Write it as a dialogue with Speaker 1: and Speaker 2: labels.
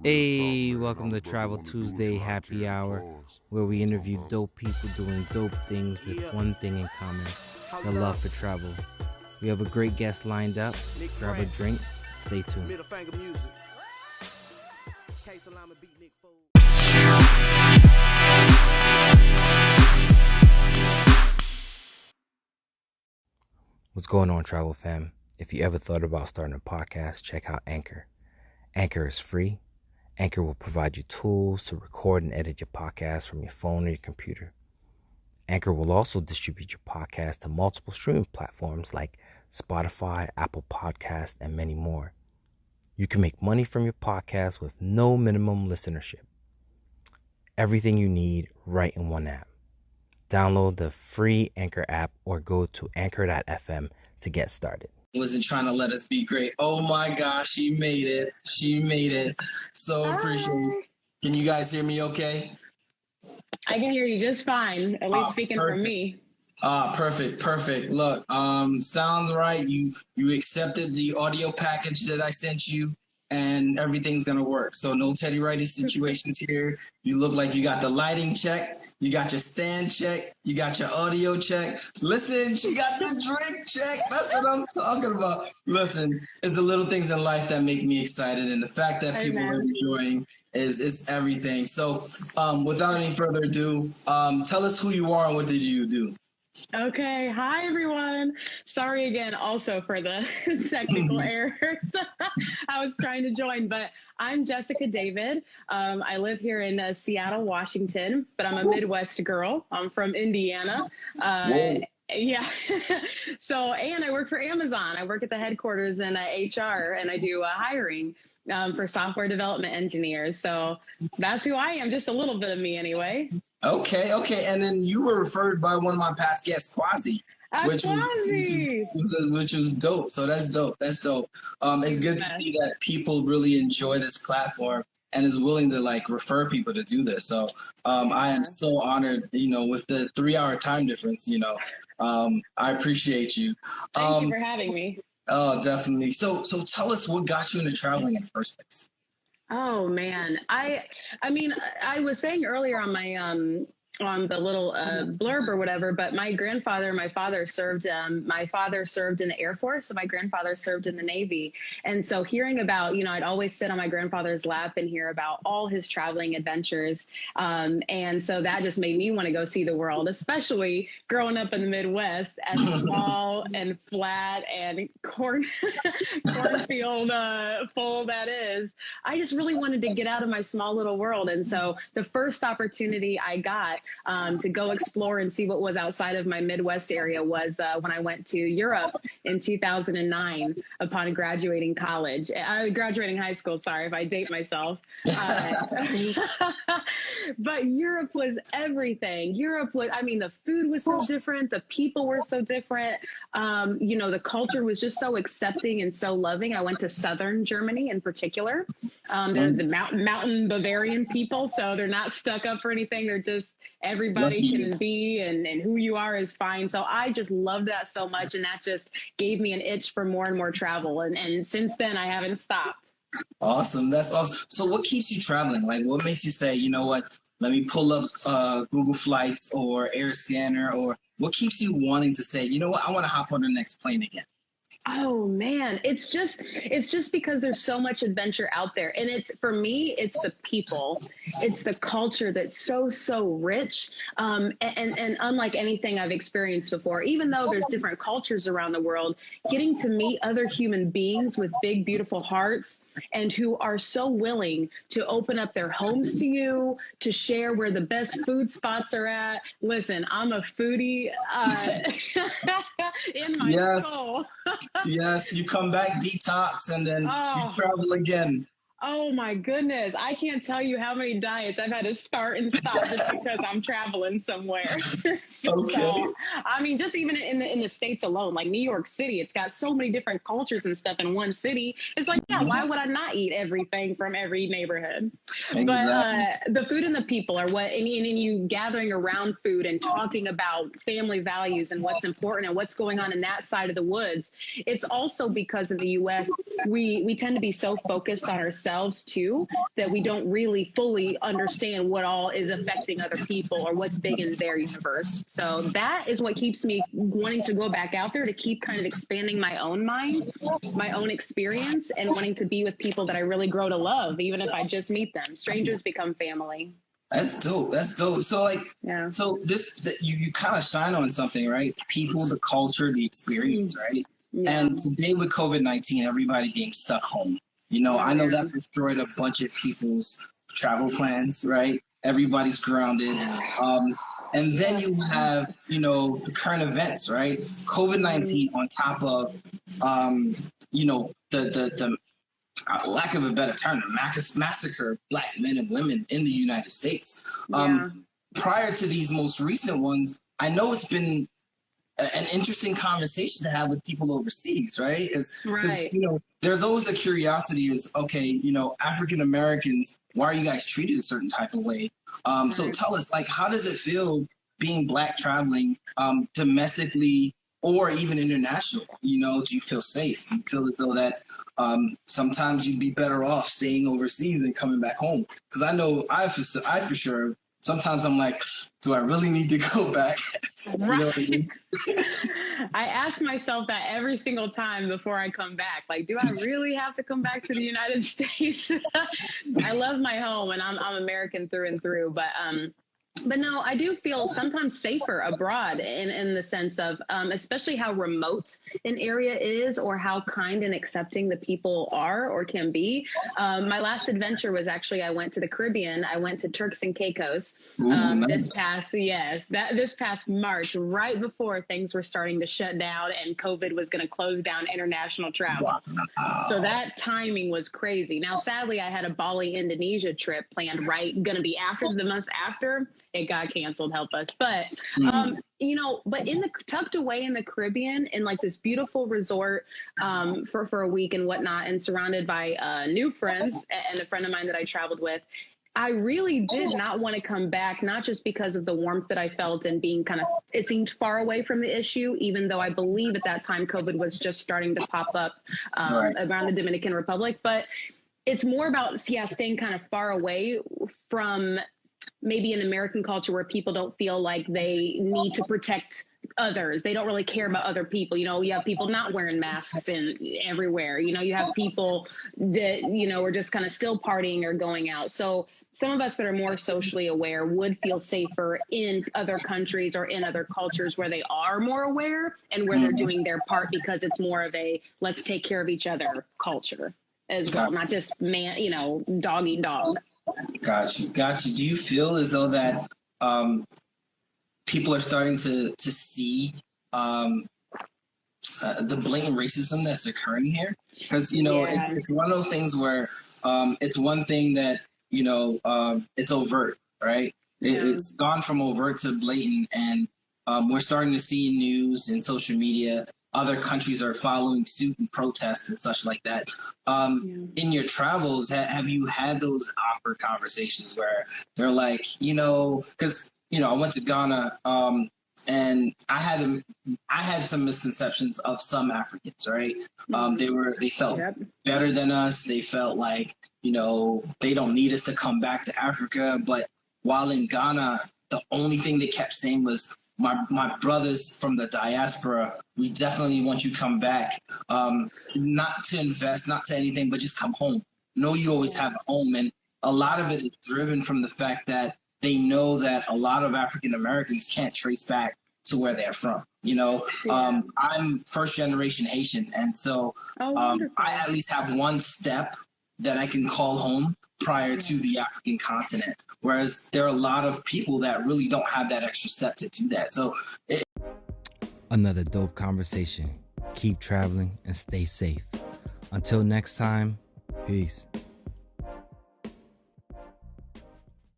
Speaker 1: Hey, welcome to Travel Tuesday Happy Hour, where we interview dope people doing dope things with one thing in common, the love for travel. We have a great guest lined up. Grab a drink, stay tuned. What's going on, travel fam? If you ever thought about starting a podcast, check out Anchor. Anchor is free. Anchor will provide you tools to record and edit your podcast from your phone or your computer. Anchor will also distribute your podcast to multiple streaming platforms like Spotify, Apple Podcasts, and many more. You can make money from your podcast with no minimum listenership. Everything you need right in one app. Download the free Anchor app or go to anchor.fm to get started.
Speaker 2: Wasn't trying to let us be great. Oh my gosh, she made it. She made it. So appreciate it. Can you guys hear me okay?
Speaker 3: I can hear you just fine, at least speaking for me.
Speaker 2: Perfect. Look, sounds right. You accepted the audio package that I sent you, and everything's gonna work. So no Teddy Righty situations here. You look like you got the lighting check. You got your stand check. You got your audio check. Listen, she got the drink check. That's what I'm talking about. Listen, it's the little things in life that make me excited, and the fact that people are enjoying is everything. So, without any further ado, tell us who you are and what did you do?
Speaker 3: Okay. Hi, everyone. Sorry again also for the technical errors. I was trying to join, but I'm Jessica David. I live here in Seattle, Washington, but I'm a Midwest girl. I'm from Indiana. Yeah. So, and I work for Amazon. I work at the headquarters in HR, and I do hiring for software development engineers. So that's who I am. Just a little bit of me anyway. Okay.
Speaker 2: And then you were referred by one of my past guests, Quasi, which was dope. So that's dope. It's good to see that people really enjoy this platform and is willing to like refer people to do this. So I am so honored, with the 3-hour time difference, I appreciate you.
Speaker 3: Thank you for having me.
Speaker 2: Oh, definitely. So tell us what got you into traveling in the first place.
Speaker 3: Oh man, I mean, I was saying earlier on my on the little blurb or whatever, but my father served in the Air Force, and my grandfather served in the Navy. And so hearing about, I'd always sit on my grandfather's lap and hear about all his traveling adventures. And so that just made me want to go see the world, especially growing up in the Midwest, as small and flat and cornfield full that is. I just really wanted to get out of my small little world. And so the first opportunity I got to go explore and see what was outside of my Midwest area was when I went to Europe in 2009 upon graduating high school. Sorry if I date myself. But Europe was everything. The food was so different. The people were so different. The culture was just so accepting and so loving. I went to southern Germany in particular. They're the mountain Bavarian people, so they're not stuck up for anything. They're just everybody can be, and who you are is fine. So I just loved that so much, and that just gave me an itch for more and more travel. And since then, I haven't stopped.
Speaker 2: Awesome. That's awesome. So what keeps you traveling? Like, what makes you say, you know what, let me pull up Google Flights or Air Scanner, or what keeps you wanting to say, you know what, I want to hop on the next plane again?
Speaker 3: Oh man, it's just because there's so much adventure out there. And for me, it's the people, it's the culture that's so rich. And unlike anything I've experienced before, even though there's different cultures around the world, getting to meet other human beings with big, beautiful hearts and who are so willing to open up their homes to you, to share where the best food spots are at. Listen, I'm a foodie in my soul.
Speaker 2: Yes, you come back detox and then you travel again.
Speaker 3: Oh my goodness. I can't tell you how many diets I've had to start and stop just because I'm traveling somewhere. So, I mean, just even in the States alone, like New York City, it's got so many different cultures and stuff in one city. It's like, yeah, why would I not eat everything from every neighborhood? Exactly. But the food and the people are what, and you gathering around food and talking about family values and what's important and what's going on in that side of the woods. It's also because in the U.S., we tend to be so focused on ourselves ourselves too, that we don't really fully understand what all is affecting other people or what's big in their universe. So that is what keeps me wanting to go back out there, to keep kind of expanding my own mind, my own experience, and wanting to be with people that I really grow to love, even if I just meet them. Strangers become family.
Speaker 2: That's dope. That's dope. So like,
Speaker 3: Yeah.
Speaker 2: so you kind of shine on something, right? People, the culture, the experience, right?
Speaker 3: Yeah.
Speaker 2: And today with COVID-19, everybody being stuck home, you know, I know that destroyed a bunch of people's travel plans, right? Everybody's grounded. And then you have, you know, the current events, right? COVID-19 on top of, you know, the lack of a better term, massacre of Black men and women in the United States. Prior to these most recent ones, I know it's been an interesting conversation to have with people overseas, right? Because you know, there's always a curiosity is, okay, you know, African Americans, why are you guys treated a certain type of way? So tell us, like, how does it feel being Black traveling domestically or even international? You know, do you feel safe? Do you feel as though that sometimes you'd be better off staying overseas than coming back home? Because I know I for sure, sometimes I'm like, do I really need to go back? You know what I mean?
Speaker 3: I ask myself that every single time before I come back. Like, do I really have to come back to the United States? I love my home, and I'm American through and through. But no, I do feel sometimes safer abroad in the sense of, especially how remote an area is, or how kind and accepting the people are or can be. My last adventure was actually, I went to the Caribbean. I went to Turks and Caicos this past March, right before things were starting to shut down and COVID was going to close down international travel. Wow. So that timing was crazy. Now, sadly, I had a Bali, Indonesia trip planned, going to be after the month after. It got canceled, help us. But, you know, but tucked away in the Caribbean, in like this beautiful resort for a week and whatnot, and surrounded by new friends and a friend of mine that I traveled with, I really did not want to come back, not just because of the warmth that I felt and being it seemed far away from the issue, even though I believe at that time COVID was just starting to pop up around the Dominican Republic. But it's more about, staying kind of far away from maybe an American culture where people don't feel like they need to protect others. They don't really care about other people. You know, you have people not wearing masks everywhere. You know, you have people that, you know, are just kind of still partying or going out. So some of us that are more socially aware would feel safer in other countries or in other cultures where they are more aware and where they're doing their part, because it's more of a let's take care of each other culture as well, not just dog eat dog.
Speaker 2: Got you. Do you feel as though that people are starting to see the blatant racism that's occurring here? Because, you know, it's one of those things where it's one thing that, you know, it's overt, right? It's gone from overt to blatant, and we're starting to see in news and social media other countries are following suit and protests and such like that. In your travels, have you had those awkward conversations where they're like, you know, because, you know, I went to Ghana and I had some misconceptions of some Africans, right? They felt better than us. They felt like, you know, they don't need us to come back to Africa. But while in Ghana, the only thing they kept saying was, my brothers from the diaspora, we definitely want you to come back, not to invest, not to anything, but just come home. Know you always have a home. And a lot of it is driven from the fact that they know that a lot of African Americans can't trace back to where they're from. You know, I'm first generation Haitian. And so I at least have one step that I can call home prior to the African continent. Whereas there are a lot of people that really don't have that extra step to do that. So
Speaker 1: another dope conversation. Keep traveling and stay safe. Until next time, peace.